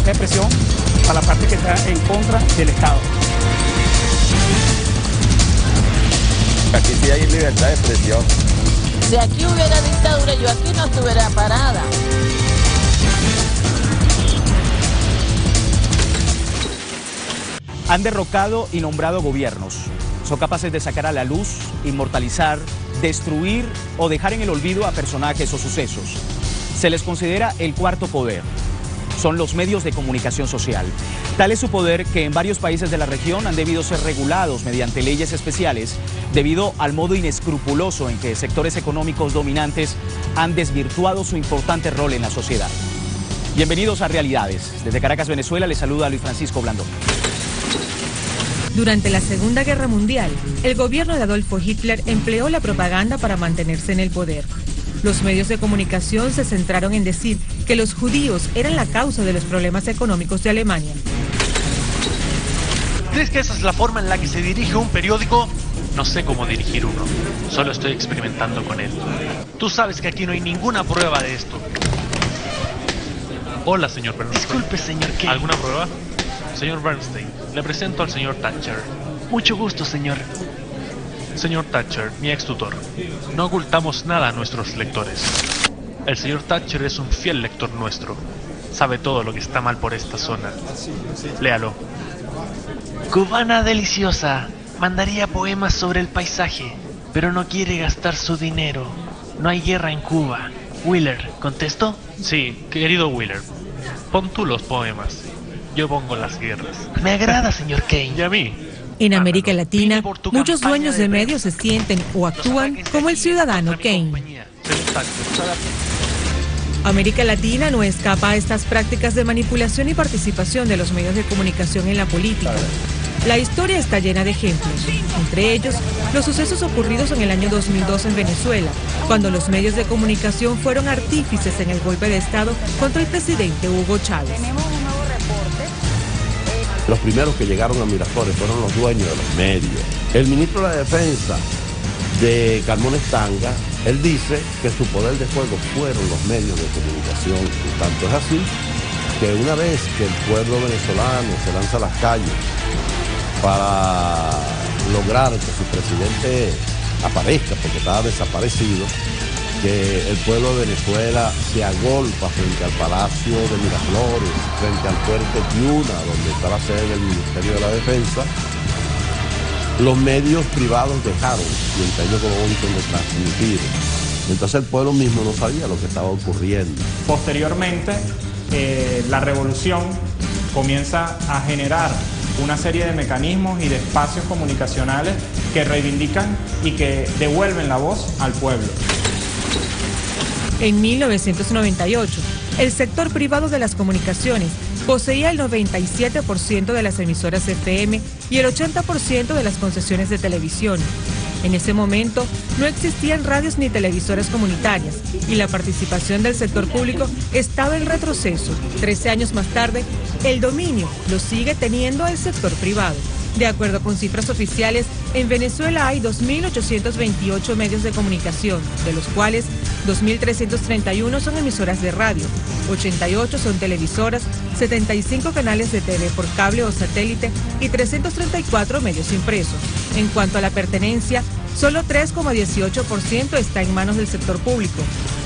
de expresión para la parte que está en contra del Estado. Aquí sí hay libertad de expresión. Si aquí hubiera dictadura, yo aquí no estuviera parada. Han derrocado y nombrado gobiernos. Son capaces de sacar a la luz, inmortalizar, destruir o dejar en el olvido a personajes o sucesos. Se les considera el cuarto poder. Son los medios de comunicación social. Tal es su poder que en varios países de la región han debido ser regulados mediante leyes especiales debido al modo inescrupuloso en que sectores económicos dominantes han desvirtuado su importante rol en la sociedad. Bienvenidos a Realidades. Desde Caracas, Venezuela, les saluda Luis Francisco Blandón. Durante la Segunda Guerra Mundial, el gobierno de Adolfo Hitler empleó la propaganda para mantenerse en el poder. Los medios de comunicación se centraron en decir que los judíos eran la causa de los problemas económicos de Alemania. ¿Crees que esa es la forma en la que se dirige un periódico? No sé cómo dirigir uno, solo estoy experimentando con él. Tú sabes que aquí no hay ninguna prueba de esto. Hola, señor Bernstein. Disculpe, señor Kane. ¿Alguna prueba? Señor Bernstein, le presento al señor Thatcher. Mucho gusto, señor. Señor Thatcher, mi ex tutor. No ocultamos nada a nuestros lectores. El señor Thatcher es un fiel lector nuestro. Sabe todo lo que está mal por esta zona. Léalo. Cubana deliciosa. Mandaría poemas sobre el paisaje, pero no quiere gastar su dinero. No hay guerra en Cuba. Wheeler, ¿contesto? Sí, querido Wheeler. Pon tú los poemas. Yo pongo las guerras. Me agrada, señor Kane. ¿Y a mí? En América Latina, muchos dueños de medios se sienten o actúan como el ciudadano Kane. América Latina no escapa a estas prácticas de manipulación y participación de los medios de comunicación en la política. La historia está llena de ejemplos, entre ellos los sucesos ocurridos en el año 2002 en Venezuela, cuando los medios de comunicación fueron artífices en el golpe de Estado contra el presidente Hugo Chávez. Los primeros que llegaron a Miraflores fueron los dueños de los medios. El ministro de la Defensa de Carmona Estanga, él dice que su poder de fuego fueron los medios de comunicación. Y tanto es así que una vez que el pueblo venezolano se lanza a las calles para lograr que su presidente aparezca, porque estaba desaparecido, que el pueblo de Venezuela se agolpa frente al Palacio de Miraflores, frente al Fuerte Tiuna, donde está la sede del Ministerio de la Defensa, los medios privados dejaron, y entre ellos Colombian, de transmitir. Entonces el pueblo mismo no sabía lo que estaba ocurriendo. Posteriormente, la revolución comienza a generar una serie de mecanismos y de espacios comunicacionales que reivindican y que devuelven la voz al pueblo. En 1998, el sector privado de las comunicaciones poseía el 97% de las emisoras FM y el 80% de las concesiones de televisión. En ese momento no existían radios ni televisoras comunitarias y la participación del sector público estaba en retroceso. 13 años más tarde, el dominio lo sigue teniendo el sector privado. De acuerdo con cifras oficiales, en Venezuela hay 2.828 medios de comunicación, de los cuales 2.331 son emisoras de radio, 88 son televisoras, 75 canales de TV por cable o satélite y 334 medios impresos. En cuanto a la pertenencia, solo 3,18% está en manos del sector público,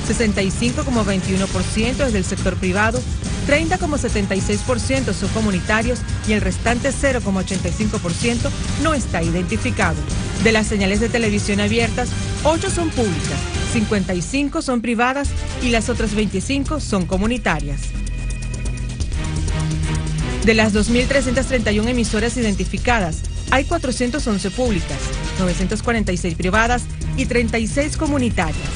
65,21% es del sector privado, 30,76% son comunitarios y el restante 0,85% no está identificado. De las señales de televisión abiertas, 8 son públicas, 55 son privadas y las otras 25 son comunitarias. De las 2.331 emisoras identificadas, hay 411 públicas, 946 privadas y 36 comunitarias.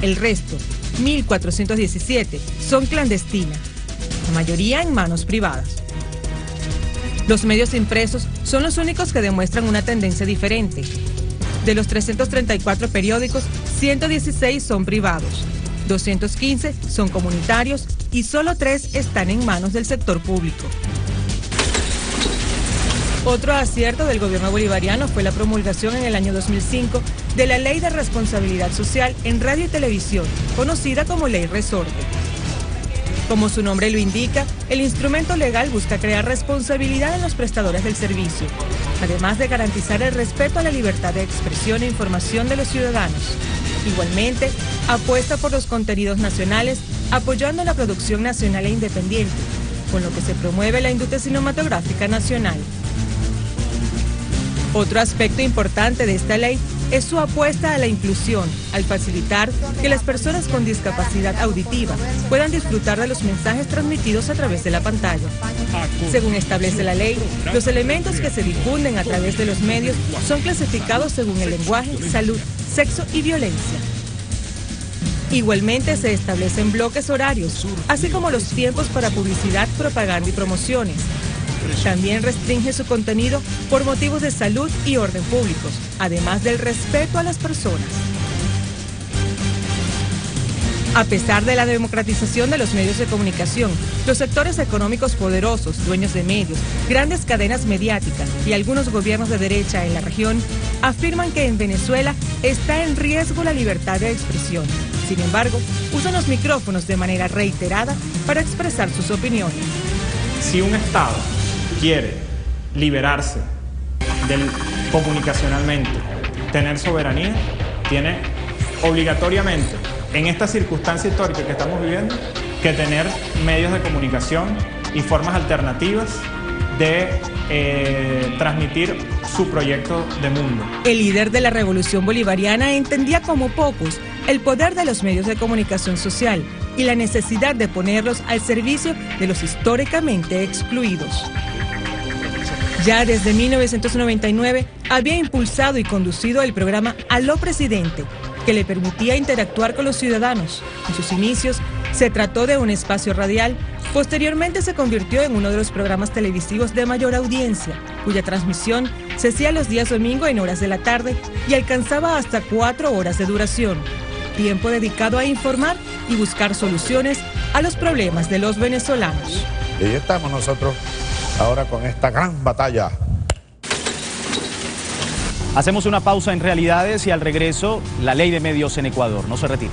El resto, 1.417, son clandestinas, la mayoría en manos privadas. Los medios impresos son los únicos que demuestran una tendencia diferente. De los 334 periódicos, 116 son privados, 215 son comunitarios y solo 3 están en manos del sector público. Otro acierto del gobierno bolivariano fue la promulgación en el año 2005 de la Ley de Responsabilidad Social en Radio y Televisión, conocida como Ley Resorte. Como su nombre lo indica, el instrumento legal busca crear responsabilidad en los prestadores del servicio, además de garantizar el respeto a la libertad de expresión e información de los ciudadanos. Igualmente, apuesta por los contenidos nacionales, apoyando la producción nacional e independiente, con lo que se promueve la industria cinematográfica nacional. Otro aspecto importante de esta ley es su apuesta a la inclusión, al facilitar que las personas con discapacidad auditiva puedan disfrutar de los mensajes transmitidos a través de la pantalla. Según establece la ley, los elementos que se difunden a través de los medios son clasificados según el lenguaje, salud, sexo y violencia. Igualmente se establecen bloques horarios, así como los tiempos para publicidad, propaganda y promociones. También restringe su contenido por motivos de salud y orden públicos, además del respeto a las personas. A pesar de la democratización de los medios de comunicación, los sectores económicos poderosos, dueños de medios, grandes cadenas mediáticas y algunos gobiernos de derecha en la región afirman que en Venezuela está en riesgo la libertad de expresión. Sin embargo, usan los micrófonos de manera reiterada para expresar sus opiniones. Si un Estado quiere liberarse comunicacionalmente, tener soberanía, tiene obligatoriamente, en esta circunstancia histórica que estamos viviendo, que tener medios de comunicación y formas alternativas de transmitir su proyecto de mundo. El líder de la Revolución Bolivariana entendía como pocos el poder de los medios de comunicación social y la necesidad de ponerlos al servicio de los históricamente excluidos. Ya desde 1999 había impulsado y conducido el programa Aló Presidente, que le permitía interactuar con los ciudadanos. En sus inicios se trató de un espacio radial, posteriormente se convirtió en uno de los programas televisivos de mayor audiencia, cuya transmisión se hacía los días domingo en horas de la tarde y alcanzaba hasta 4 horas de duración, tiempo dedicado a informar y buscar soluciones a los problemas de los venezolanos. Y ahí estamos nosotros ahora con esta gran batalla. Hacemos una pausa en Realidades y al regreso, la ley de medios en Ecuador. No se retire.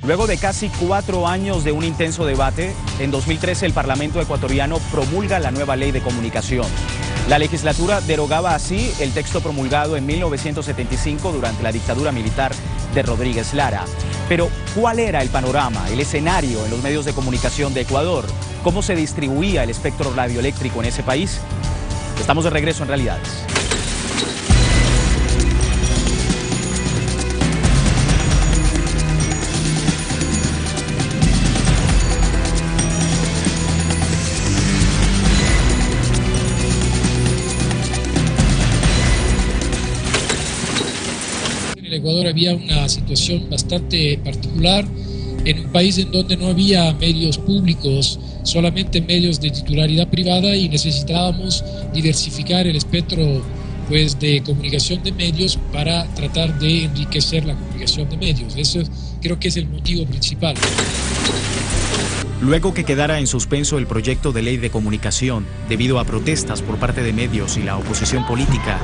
Luego de casi 4 años de un intenso debate, en 2013 el Parlamento ecuatoriano promulga la nueva ley de comunicación. La legislatura derogaba así el texto promulgado en 1975 durante la dictadura militar de Rodríguez Lara. Pero, ¿cuál era el panorama, el escenario en los medios de comunicación de Ecuador? ¿Cómo se distribuía el espectro radioeléctrico en ese país? Estamos de regreso en Realidades. En Ecuador había una situación bastante particular, en un país en donde no había medios públicos, solamente medios de titularidad privada, y necesitábamos diversificar el espectro de comunicación de medios para tratar de enriquecer la comunicación de medios. Eso creo que es el motivo principal. Luego que quedara en suspenso el proyecto de ley de comunicación debido a protestas por parte de medios y la oposición política,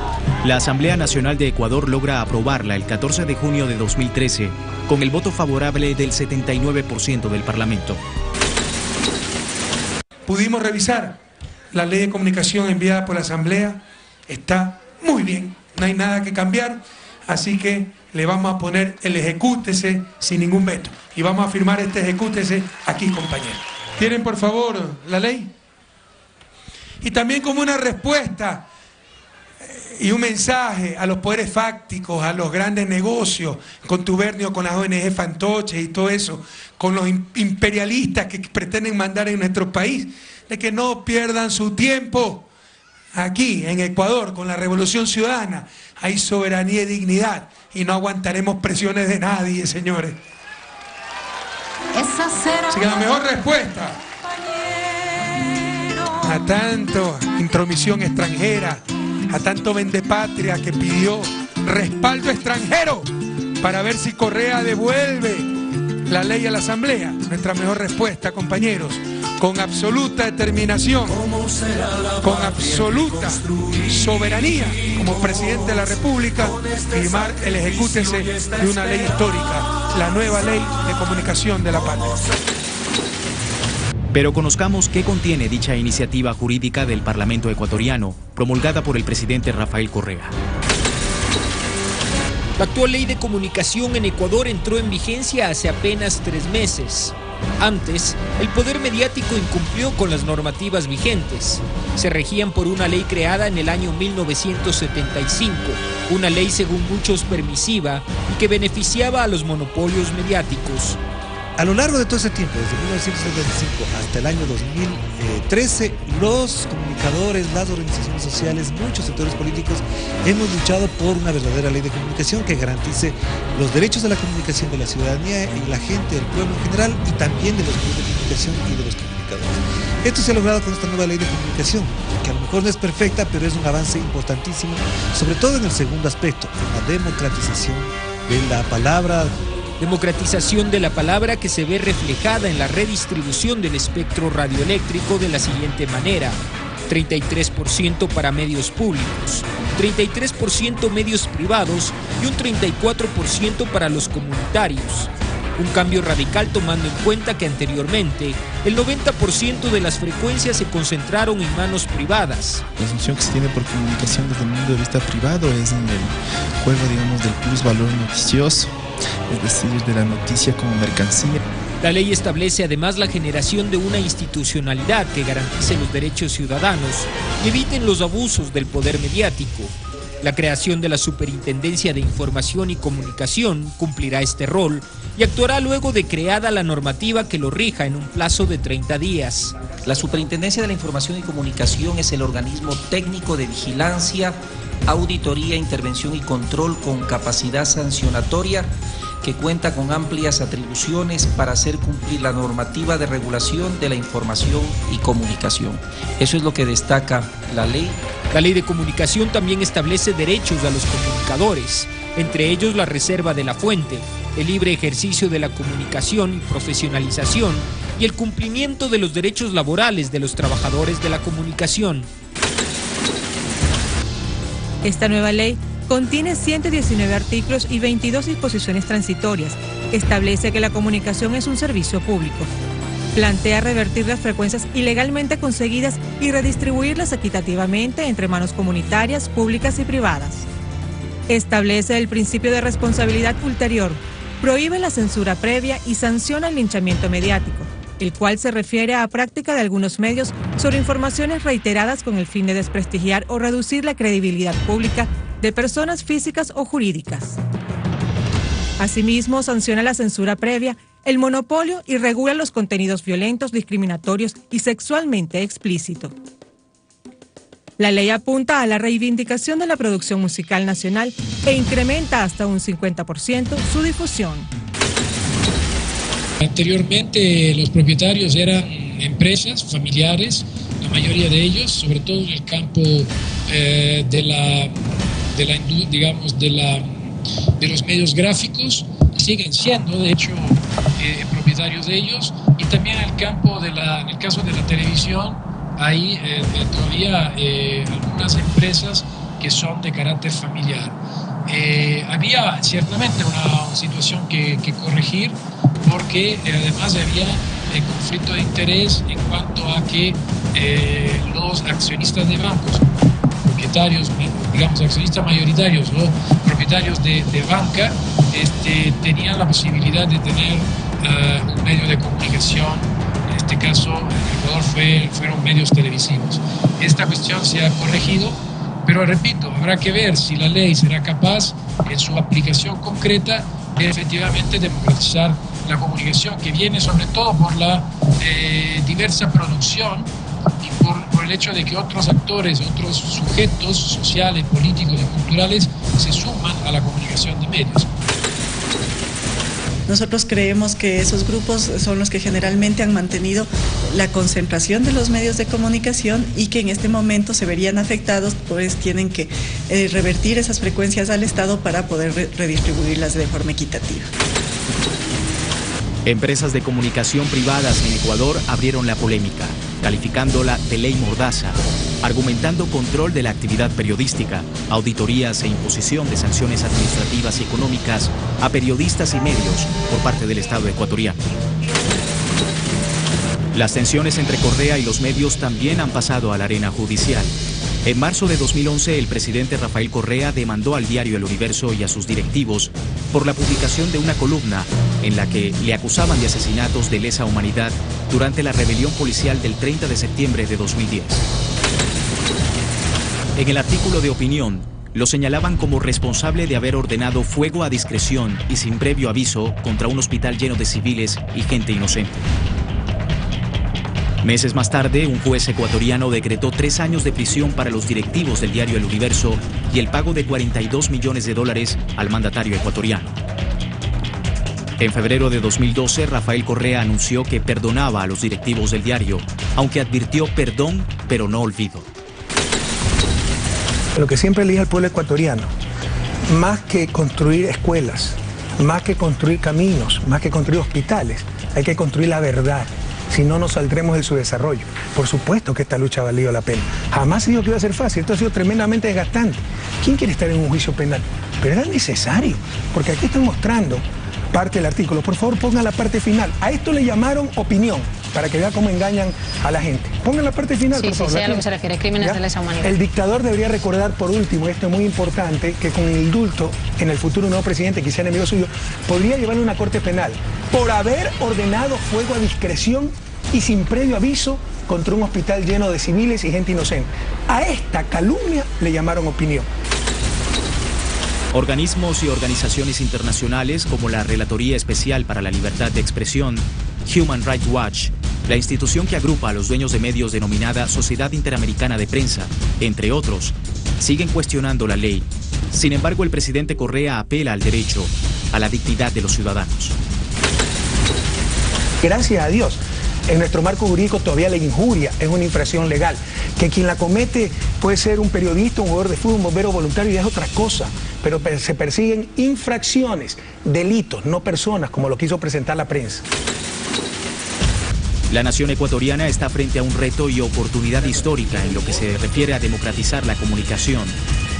la Asamblea Nacional de Ecuador logra aprobarla el 14 de junio de 2013 con el voto favorable del 79% del Parlamento. Pudimos revisar la ley de comunicación enviada por la Asamblea, está muy bien, no hay nada que cambiar, así que le vamos a poner el ejecútese sin ningún veto. Y vamos a firmar este ejecútese aquí, compañeros. ¿Tienen, por favor, la ley? Y también como una respuesta Y un mensaje a los poderes fácticos, a los grandes negocios, contubernio con las ONG fantoches y todo eso, con los imperialistas que pretenden mandar en nuestro país, de que no pierdan su tiempo. Aquí, en Ecuador, con la Revolución Ciudadana, hay soberanía y dignidad y no aguantaremos presiones de nadie, señores. Así que la mejor respuesta a tanto intromisión extranjera, a tanto vendepatria que pidió respaldo extranjero para ver si Correa devuelve la ley a la Asamblea. Nuestra mejor respuesta, compañeros, con absoluta determinación, con absoluta soberanía, como presidente de la República, firmar el ejecútese de una ley histórica, la nueva ley de comunicación de la patria. Pero conozcamos qué contiene dicha iniciativa jurídica del Parlamento ecuatoriano, promulgada por el presidente Rafael Correa. La actual ley de comunicación en Ecuador entró en vigencia hace apenas 3 meses. Antes, el poder mediático incumplió con las normativas vigentes. Se regían por una ley creada en el año 1975, una ley según muchos permisiva y que beneficiaba a los monopolios mediáticos. A lo largo de todo ese tiempo, desde 1975 hasta el año 2013, los comunicadores, las organizaciones sociales, muchos sectores políticos hemos luchado por una verdadera ley de comunicación que garantice los derechos de la comunicación de la ciudadanía y la gente, del pueblo en general, y también de los medios de comunicación y de los comunicadores. Esto se ha logrado con esta nueva ley de comunicación, que a lo mejor no es perfecta, pero es un avance importantísimo, sobre todo en el segundo aspecto, la democratización de la palabra. Democratización de la palabra que se ve reflejada en la redistribución del espectro radioeléctrico de la siguiente manera: 33% para medios públicos, 33% medios privados y un 34% para los comunitarios. Un cambio radical tomando en cuenta que anteriormente el 90% de las frecuencias se concentraron en manos privadas. La asunción que se tiene por comunicación desde el punto de vista privado es en el juego, digamos, del plusvalor noticioso, es decir, de la noticia como mercancía. La ley establece además la generación de una institucionalidad que garantice los derechos ciudadanos y eviten los abusos del poder mediático. La creación de la Superintendencia de Información y Comunicación cumplirá este rol y actuará luego de creada la normativa que lo rija en un plazo de 30 días. La Superintendencia de la Información y Comunicación es el organismo técnico de vigilancia, auditoría, intervención y control con capacidad sancionatoria que cuenta con amplias atribuciones para hacer cumplir la normativa de regulación de la información y comunicación. Eso es lo que destaca la ley. La ley de comunicación también establece derechos a los comunicadores, entre ellos la reserva de la fuente, el libre ejercicio de la comunicación y profesionalización y el cumplimiento de los derechos laborales de los trabajadores de la comunicación. Esta nueva ley contiene 119 artículos y 22 disposiciones transitorias. Establece que la comunicación es un servicio público. Plantea revertir las frecuencias ilegalmente conseguidas y redistribuirlas equitativamente entre manos comunitarias, públicas y privadas. Establece el principio de responsabilidad ulterior, prohíbe la censura previa y sanciona el linchamiento mediático, el cual se refiere a práctica de algunos medios sobre informaciones reiteradas con el fin de desprestigiar o reducir la credibilidad pública de personas físicas o jurídicas. Asimismo, sanciona la censura previa, el monopolio y regula los contenidos violentos, discriminatorios y sexualmente explícitos. La ley apunta a la reivindicación de la producción musical nacional e incrementa hasta un 50% su difusión. Anteriormente los propietarios eran empresas familiares, la mayoría de ellos, sobre todo en el campo de los medios gráficos, siguen siendo de hecho propietarios de ellos, y también en el caso de la televisión hay todavía algunas empresas que son de carácter familiar. Había ciertamente una situación que corregir, porque además había conflicto de interés en cuanto a que los accionistas de bancos, propietarios, digamos accionistas mayoritarios, los propietarios de banca, tenían la posibilidad de tener un medio de comunicación. En este caso, en Ecuador fueron medios televisivos. Esta cuestión se ha corregido, Pero repito, habrá que ver si la ley será capaz en su aplicación concreta de efectivamente democratizar la comunicación, que viene sobre todo por la diversa producción y por el hecho de que otros actores, otros sujetos sociales, políticos y culturales se suman a la comunicación de medios. Nosotros creemos que esos grupos son los que generalmente han mantenido la concentración de los medios de comunicación y que en este momento se verían afectados, pues tienen que revertir esas frecuencias al Estado para poder redistribuirlas de forma equitativa. Empresas de comunicación privadas en Ecuador abrieron la polémica, calificándola de ley mordaza, argumentando control de la actividad periodística, auditorías e imposición de sanciones administrativas y económicas a periodistas y medios por parte del Estado ecuatoriano. Las tensiones entre Correa y los medios también han pasado a la arena judicial. En marzo de 2011, el presidente Rafael Correa demandó al diario El Universo y a sus directivos por la publicación de una columna en la que le acusaban de asesinatos de lesa humanidad durante la rebelión policial del 30 de septiembre de 2010. En el artículo de opinión, lo señalaban como responsable de haber ordenado fuego a discreción y sin previo aviso contra un hospital lleno de civiles y gente inocente. Meses más tarde, un juez ecuatoriano decretó 3 años de prisión para los directivos del diario El Universo y el pago de $42 millones al mandatario ecuatoriano. En febrero de 2012, Rafael Correa anunció que perdonaba a los directivos del diario, aunque advirtió perdón, pero no olvido. Lo que siempre le dije al pueblo ecuatoriano, más que construir escuelas, más que construir caminos, más que construir hospitales, hay que construir la verdad. Si no, nos saldremos de su desarrollo. Por supuesto que esta lucha ha valido la pena. Jamás se dijo que iba a ser fácil. Esto ha sido tremendamente desgastante. ¿Quién quiere estar en un juicio penal? Pero era necesario, porque aquí están mostrando parte del artículo. Por favor, pongan la parte final. A esto le llamaron opinión, para que vea cómo engañan a la gente. Pongan la parte final, por favor. Sí, a lo que se refiere, crímenes de lesa humanidad. El dictador debería recordar, por último, y esto es muy importante, que con el indulto, en el futuro nuevo presidente, quizá enemigo suyo, podría llevarle a una corte penal por haber ordenado fuego a discreción y sin previo aviso contra un hospital lleno de civiles y gente inocente. A esta calumnia le llamaron opinión. Organismos y organizaciones internacionales como la Relatoría Especial para la Libertad de Expresión, Human Rights Watch, la institución que agrupa a los dueños de medios denominada Sociedad Interamericana de Prensa, entre otros, siguen cuestionando la ley. Sin embargo, el presidente Correa apela al derecho, a la dignidad de los ciudadanos. Gracias a Dios, en nuestro marco jurídico todavía la injuria es una infracción legal, que quien la comete puede ser un periodista, un jugador de fútbol, un bombero voluntario y es otra cosa, pero se persiguen infracciones, delitos, no personas, como lo quiso presentar la prensa. La nación ecuatoriana está frente a un reto y oportunidad histórica en lo que se refiere a democratizar la comunicación,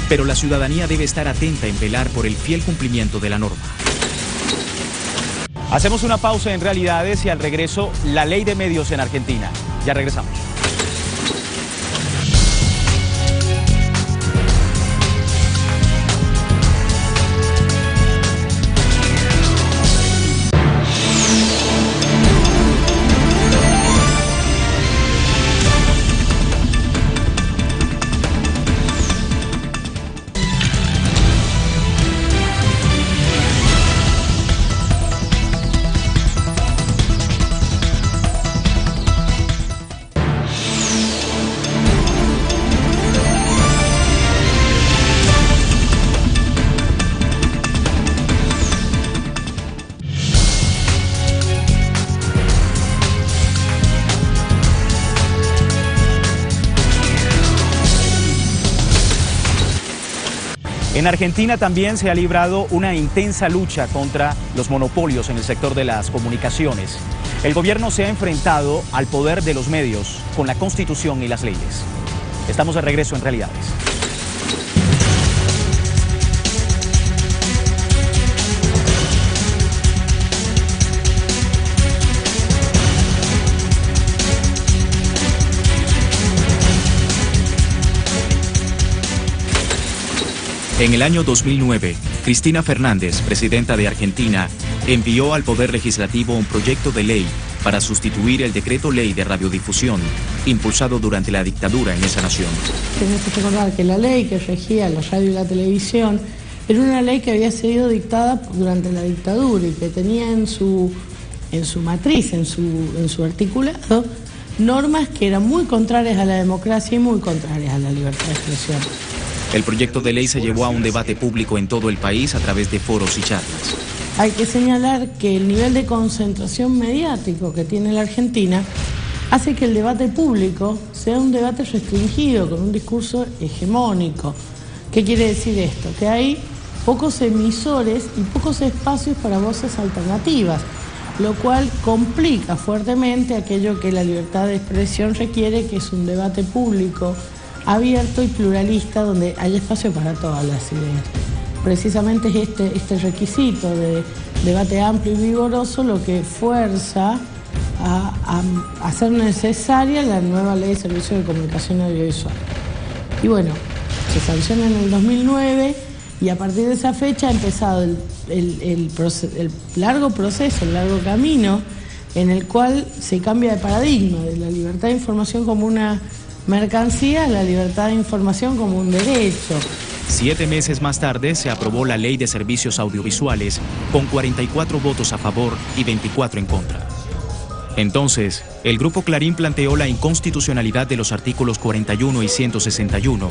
pero la ciudadanía debe estar atenta en velar por el fiel cumplimiento de la norma. Hacemos una pausa en Realidades y al regreso, la ley de medios en Argentina. Ya regresamos. En Argentina también se ha librado una intensa lucha contra los monopolios en el sector de las comunicaciones. El gobierno se ha enfrentado al poder de los medios con la Constitución y las leyes. Estamos de regreso en Realidades. En el año 2009, Cristina Fernández, presidenta de Argentina, envió al Poder Legislativo un proyecto de ley para sustituir el decreto ley de radiodifusión impulsado durante la dictadura en esa nación. Tenemos que recordar que la ley que regía la radio y la televisión era una ley que había sido dictada durante la dictadura y que tenía en su matriz, en su articulado, normas que eran muy contrarias a la democracia y muy contrarias a la libertad de expresión. El proyecto de ley se llevó a un debate público en todo el país a través de foros y charlas. Hay que señalar que el nivel de concentración mediático que tiene la Argentina hace que el debate público sea un debate restringido, con un discurso hegemónico. ¿Qué quiere decir esto? Que hay pocos emisores y pocos espacios para voces alternativas, lo cual complica fuertemente aquello que la libertad de expresión requiere, que es un debate público abierto y pluralista donde hay espacio para todas las ideas. Precisamente es este requisito de debate amplio y vigoroso lo que fuerza a hacer necesaria la nueva Ley de Servicios de Comunicación Audiovisual. Y bueno, se sanciona en el 2009 y a partir de esa fecha ha empezado el largo proceso, el largo camino en el cual se cambia de paradigma de la libertad de información como una mercancía a la libertad de información como un derecho. 7 meses más tarde se aprobó la Ley de Servicios Audiovisuales con 44 votos a favor y 24 en contra. Entonces, el Grupo Clarín planteó la inconstitucionalidad de los artículos 41 y 161,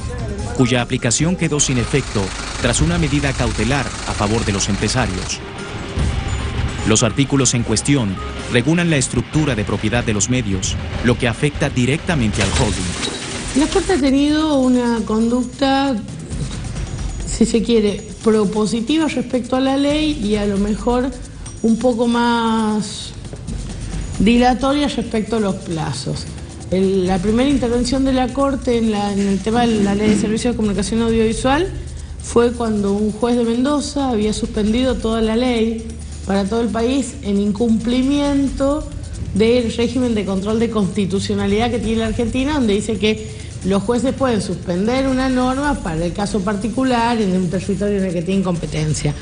cuya aplicación quedó sin efecto tras una medida cautelar a favor de los empresarios. Los artículos en cuestión regulan la estructura de propiedad de los medios, lo que afecta directamente al holding. La Corte ha tenido una conducta, si se quiere, propositiva respecto a la ley y a lo mejor un poco más dilatoria respecto a los plazos. La primera intervención de la Corte en el tema de la Ley de Servicios de Comunicación Audiovisual fue cuando un juez de Mendoza había suspendido toda la ley para todo el país en incumplimiento del régimen de control de constitucionalidad que tiene la Argentina, donde dice que los jueces pueden suspender una norma para el caso particular en un territorio en el que tienen competencia.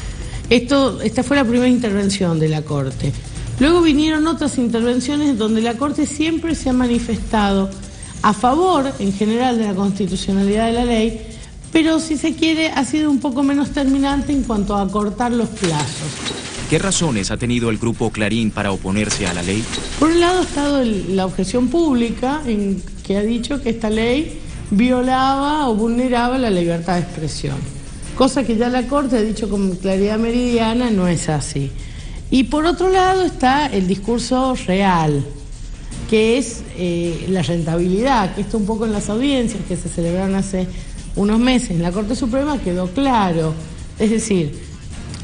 Esta fue la primera intervención de la Corte. Luego vinieron otras intervenciones donde la Corte siempre se ha manifestado a favor, en general, de la constitucionalidad de la ley, pero si se quiere ha sido un poco menos terminante en cuanto a acortar los plazos. ¿Qué razones ha tenido el Grupo Clarín para oponerse a la ley? Por un lado ha estado la objeción pública que ha dicho que esta ley violaba o vulneraba la libertad de expresión, cosa que ya la Corte ha dicho con claridad meridiana no es así. Y por otro lado está el discurso real, que es la rentabilidad, que esto un poco en las audiencias que se celebraron hace unos meses en la Corte Suprema quedó claro. Es decir,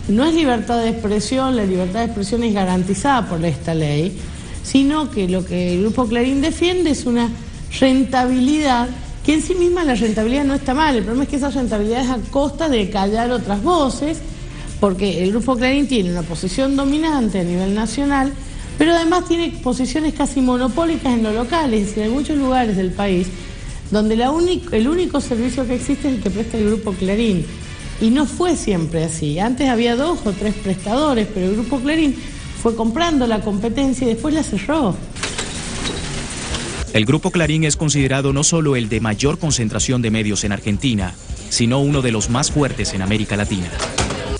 no es libertad de expresión, la libertad de expresión es garantizada por esta ley, sino que lo que el Grupo Clarín defiende es una rentabilidad, que en sí misma la rentabilidad no está mal, el problema es que esa rentabilidad es a costa de callar otras voces, porque el Grupo Clarín tiene una posición dominante a nivel nacional, pero además tiene posiciones casi monopólicas en lo local, es decir, hay muchos lugares del país donde el único servicio que existe es el que presta el Grupo Clarín. Y no fue siempre así. Antes había 2 o 3 prestadores, pero el Grupo Clarín fue comprando la competencia y después la cerró. El Grupo Clarín es considerado no solo el de mayor concentración de medios en Argentina, sino uno de los más fuertes en América Latina.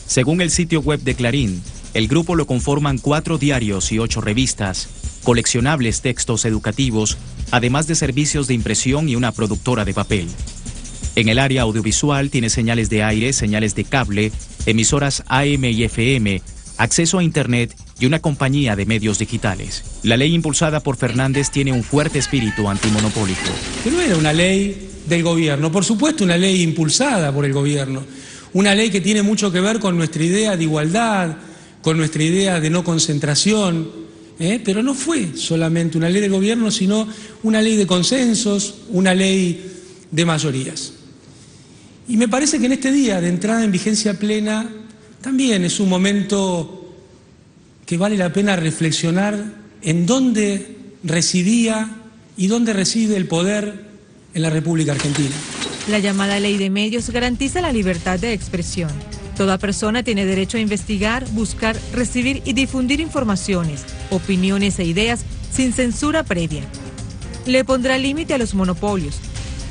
Según el sitio web de Clarín, el grupo lo conforman 4 diarios y 8 revistas, coleccionables textos educativos, además de servicios de impresión y una productora de papel. En el área audiovisual tiene señales de aire, señales de cable, emisoras AM y FM, acceso a Internet y una compañía de medios digitales. La ley impulsada por Fernández tiene un fuerte espíritu antimonopólico. Que no era una ley del gobierno, por supuesto una ley impulsada por el gobierno, una ley que tiene mucho que ver con nuestra idea de igualdad, con nuestra idea de no concentración, pero no fue solamente una ley del gobierno, sino una ley de consensos, una ley de mayorías. Y me parece que en este día de entrada en vigencia plena también es un momento que vale la pena reflexionar en dónde residía y dónde reside el poder en la República Argentina. La llamada Ley de Medios garantiza la libertad de expresión. Toda persona tiene derecho a investigar, buscar, recibir y difundir informaciones, opiniones e ideas sin censura previa. Le pondrá límite a los monopolios.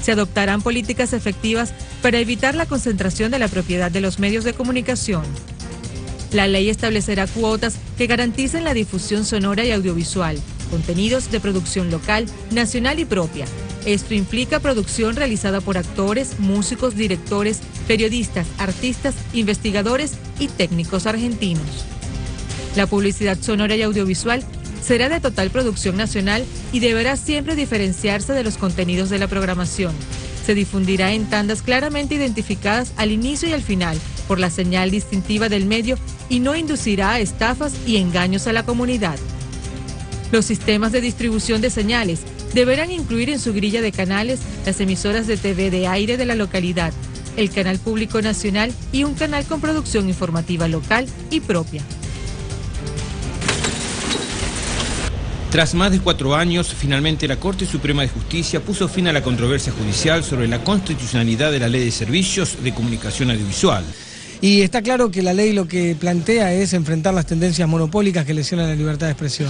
Se adoptarán políticas efectivas para evitar la concentración de la propiedad de los medios de comunicación. La ley establecerá cuotas que garanticen la difusión sonora y audiovisual, contenidos de producción local, nacional y propia. Esto implica producción realizada por actores, músicos, directores, periodistas, artistas, investigadores y técnicos argentinos. La publicidad sonora y audiovisual será de total producción nacional y deberá siempre diferenciarse de los contenidos de la programación. Se difundirá en tandas claramente identificadas al inicio y al final por la señal distintiva del medio y no inducirá a estafas y engaños a la comunidad. Los sistemas de distribución de señales deberán incluir en su grilla de canales las emisoras de TV de aire de la localidad, el canal público nacional y un canal con producción informativa local y propia. Tras más de 4 años, finalmente la Corte Suprema de Justicia puso fin a la controversia judicial sobre la constitucionalidad de la Ley de Servicios de Comunicación Audiovisual. Y está claro que la ley lo que plantea es enfrentar las tendencias monopólicas que lesionan la libertad de expresión.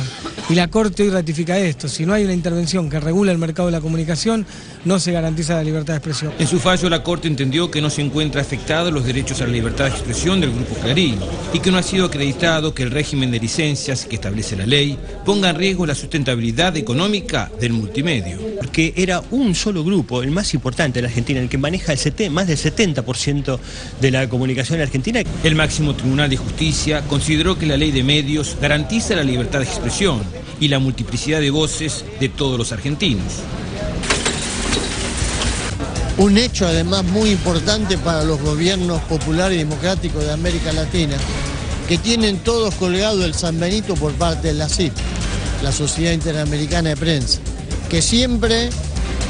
Y la Corte hoy ratifica esto. Si no hay una intervención que regule el mercado de la comunicación, no se garantiza la libertad de expresión. En su fallo, la Corte entendió que no se encuentra afectados los derechos a la libertad de expresión del Grupo Clarín y que no ha sido acreditado que el régimen de licencias que establece la ley ponga en riesgo la sustentabilidad económica del multimedio. Porque era un solo grupo, el más importante de la Argentina, el que maneja más del 70% de la comunicación argentina. El máximo Tribunal de Justicia consideró que la ley de medios garantiza la libertad de expresión y la multiplicidad de voces de todos los argentinos. Un hecho además muy importante para los gobiernos populares y democráticos de América Latina, que tienen todos colgado el San Benito por parte de la SIP, la Sociedad Interamericana de Prensa, que siempre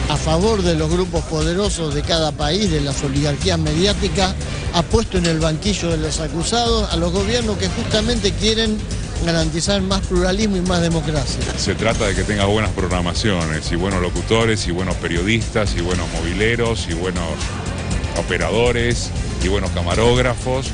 a favor de los grupos poderosos de cada país, de las oligarquías mediáticas, ha puesto en el banquillo de los acusados a los gobiernos que justamente quieren garantizar más pluralismo y más democracia. Se trata de que tenga buenas programaciones y buenos locutores y buenos periodistas y buenos mobileros y buenos operadores y buenos camarógrafos,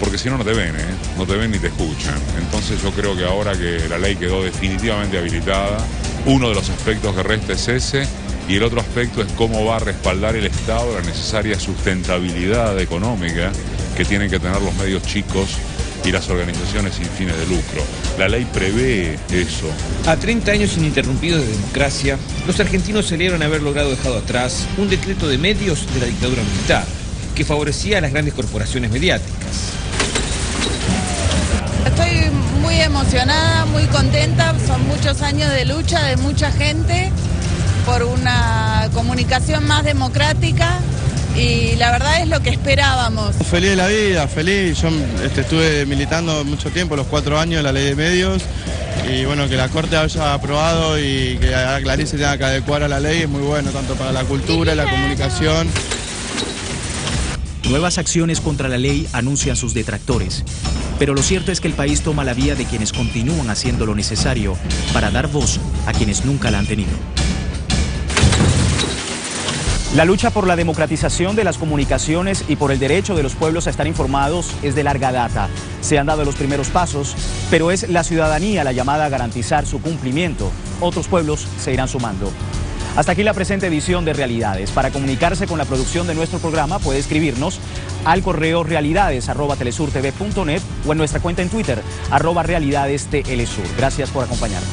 porque si no, no te ven, no te ven ni te escuchan. Entonces yo creo que ahora que la ley quedó definitivamente habilitada, uno de los aspectos que resta es ese, y el otro aspecto es cómo va a respaldar el Estado la necesaria sustentabilidad económica que tienen que tener los medios chicos y las organizaciones sin fines de lucro. La ley prevé eso. A 30 años ininterrumpidos de democracia, los argentinos celebran haber logrado dejar atrás un decreto de medios de la dictadura militar que favorecía a las grandes corporaciones mediáticas. Estoy muy emocionada, muy contenta, son muchos años de lucha de mucha gente por una comunicación más democrática y la verdad es lo que esperábamos. Feliz de la vida, feliz. Yo estuve militando mucho tiempo, los 4 años, la ley de medios, y bueno, que la Corte haya aprobado y que a Clarín se tenga que adecuar a la ley es muy bueno, tanto para la cultura y la comunicación. Nuevas acciones contra la ley anuncian sus detractores, pero lo cierto es que el país toma la vía de quienes continúan haciendo lo necesario para dar voz a quienes nunca la han tenido. La lucha por la democratización de las comunicaciones y por el derecho de los pueblos a estar informados es de larga data. Se han dado los primeros pasos, pero es la ciudadanía la llamada a garantizar su cumplimiento. Otros pueblos se irán sumando. Hasta aquí la presente edición de Realidades. Para comunicarse con la producción de nuestro programa puede escribirnos al correo realidades@telesurtv.net o en nuestra cuenta en Twitter @realidadestlsur. Gracias por acompañarnos.